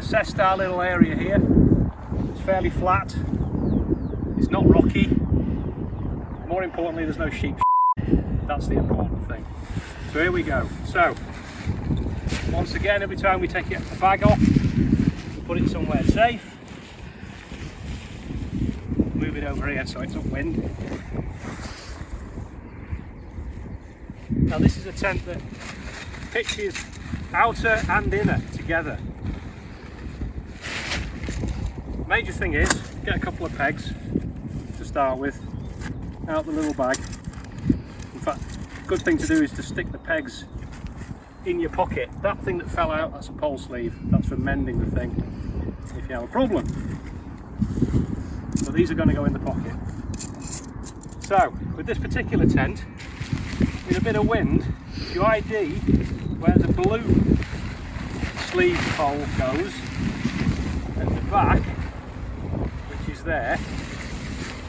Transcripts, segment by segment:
assessed our little area here. It's fairly flat, it's not rocky. More importantly, there's no sheep. That's the important thing. So here we go. So once again, every time we take the bag off, put it somewhere safe. Move it over here so it's upwind. Now this is a tent that pitches outer and inner together. Major thing is, get a couple of pegs to start with, out the little bag. In fact, good thing to do is to stick the pegs in your pocket. That thing that fell out, that's a pole sleeve. That's for mending the thing if you have a problem. So these are going to go in the pocket. So with this particular tent, with a bit of wind, you ID where the blue sleeve pole goes at the back, which is there,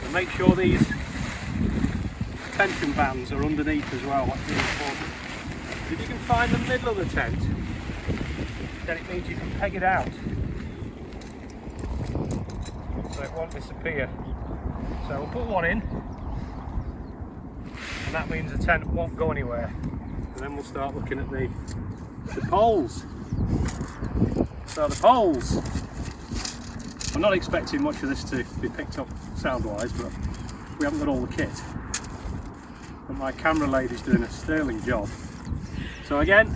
and make sure these tension bands are underneath as well. That's really important. If you can find the middle of the tent, then it means you can peg it out so it won't disappear. So we'll put one in, and that means the tent won't go anywhere. And then we'll start looking at the poles. So the poles, I'm not expecting much of this to be picked up sound wise, but we haven't got all the kit. But my camera lady's doing a sterling job. So again,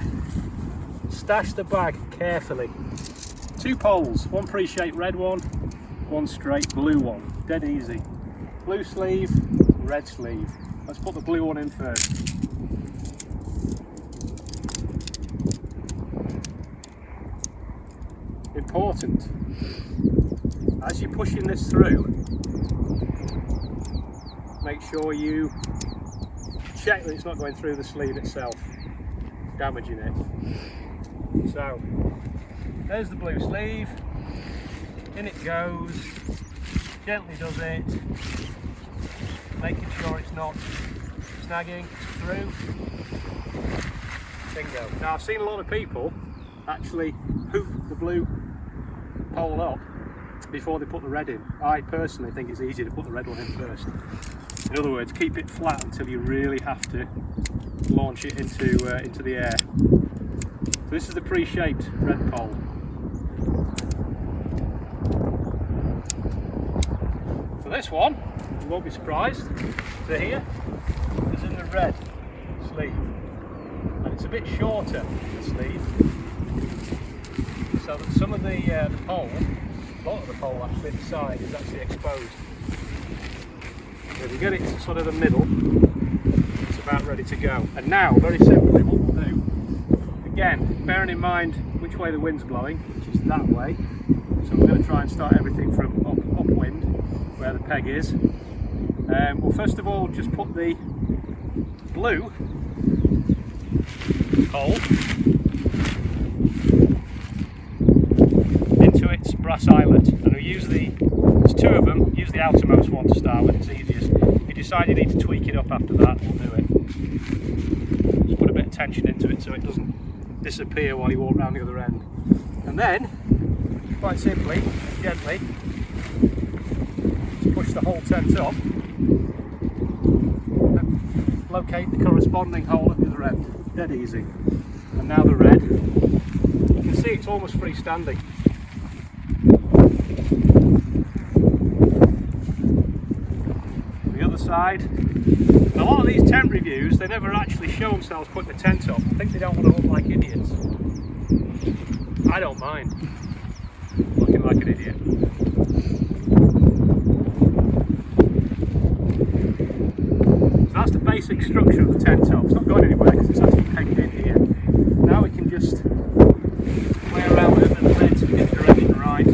stash the bag carefully. 2 poles, one pre-shaped red one straight blue one, dead easy. Blue sleeve, red sleeve. Let's put the blue one in first. Important, as you're pushing this through, make sure you check that it's not going through the sleeve itself, damaging it. So there's the blue sleeve, in it goes, gently does it, making sure it's not snagging through. Bingo. Now I've seen a lot of people actually hoop the blue pole up before they put the red in. I personally think it's easier to put the red one in first. In other words, keep it flat until you really have to launch it into the air. So this is the pre-shaped red pole. For this one, you won't be surprised to hear, is in the red sleeve. And it's a bit shorter, the sleeve, so that some of the pole, a lot of the pole actually, the side is actually exposed. So if you get it to sort of the middle, it's about ready to go. And now, very simply, what we'll do, again, bearing in mind which way the wind's blowing, which is that way, so we're going to try and start everything from upwind, where the peg is. We'll first of all just put the blue pole into its brass eyelet, and we use there's 2 of them, use the outermost one to start with, it's easiest. If you decide you need to tweak it up after that, we'll do it. Just put a bit of tension into it so it doesn't disappear while you walk around the other end. And then, quite simply, gently, just push the whole tent up, and locate the corresponding hole at the other end. Dead easy. And now the red, you can see it's almost freestanding. The other side, and a lot of these tent reviews, they never actually show themselves putting the tent up. I think they don't want to look like idiots. I don't mind looking like an idiot. So that's the basic structure of the tent top. It's not going anywhere because it's actually pegged in here. Now we can just play around with it a little bit to get the direction right,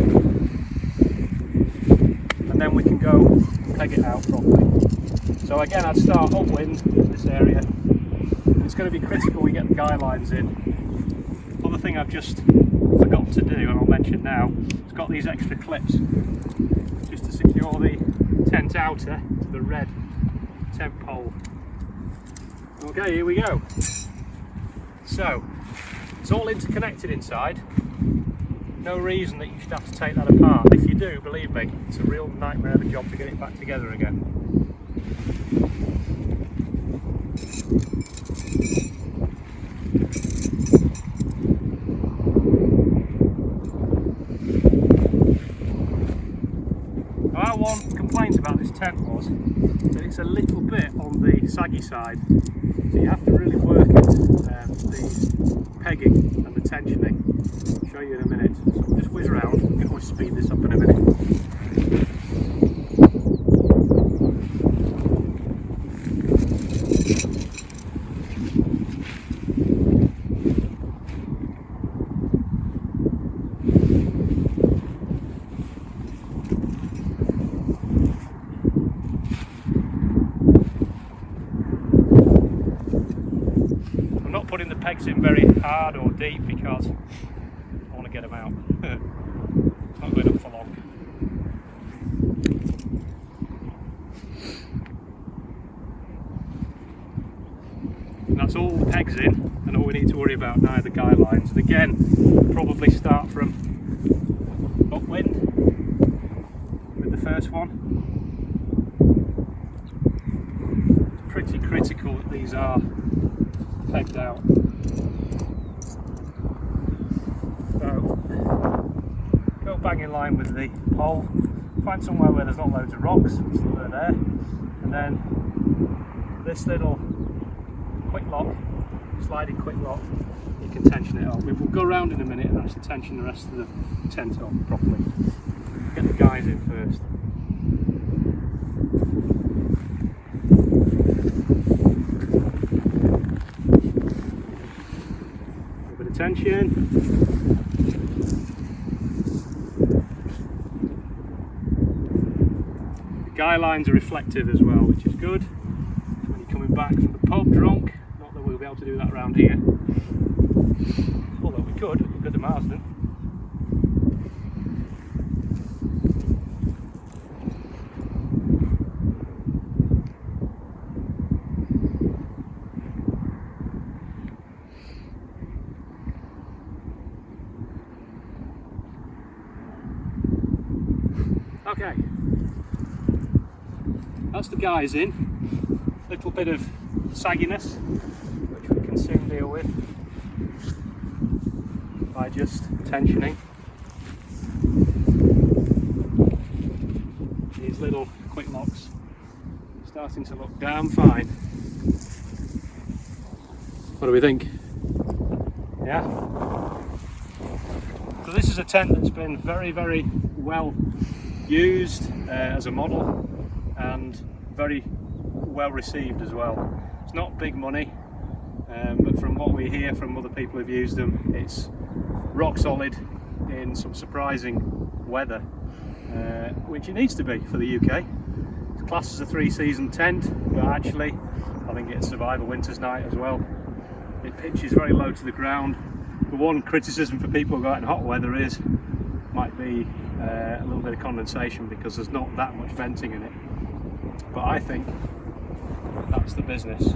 and then we can go peg it out properly. So again, I'd start upwind in this area. It's going to be critical we get the guy lines in. Other thing I've just forgotten to do, and I'll mention now, it's got these extra clips just to secure the tent outer to the red tent pole. Okay, here we go. So it's all interconnected inside. no reason that you should have to take that apart. If you do, believe me, it's a real nightmare of a job to get it back together again. Our one complaint about this tent was that it's a little bit on the saggy side, so you have to really work at the pegging and the tensioning. I'll show you in a minute. So we'll just whiz around. We can always speed this up in a minute. Putting the pegs in very hard or deep because I want to get them out. It's not going up for long. And that's all the pegs in, and all we need to worry about now are the guy lines. And again, probably start from upwind with the first one. It's pretty critical that these are pegged out. So go bang in line with the pole, find somewhere where there's not loads of rocks, so they're there, and then this little quick lock, sliding quick lock, you can tension it up. We'll go around in a minute and actually tension the rest of the tent up properly. Get the guys in first. Tension. The guy lines are reflective as well, which is good. When you're coming back from the pub drunk, not that we'll be able to do that around here, although we could go to Marsden. Okay, that's the guys in. Little bit of sagginess, which we can soon deal with by just tensioning these little quick locks. Starting to look damn fine. What do we think? Yeah? So this is a tent that's been very, very well used as a model and very well received as well. It's not big money, but from what we hear from other people who've used them, it's rock solid in some surprising weather, which it needs to be for the UK. It's classed as a 3-season tent, but actually I think it'd survive a winter's night as well. It pitches very low to the ground. The one criticism for people who go out in hot weather might be a little bit of condensation because there's not that much venting in it, but I think that's the business.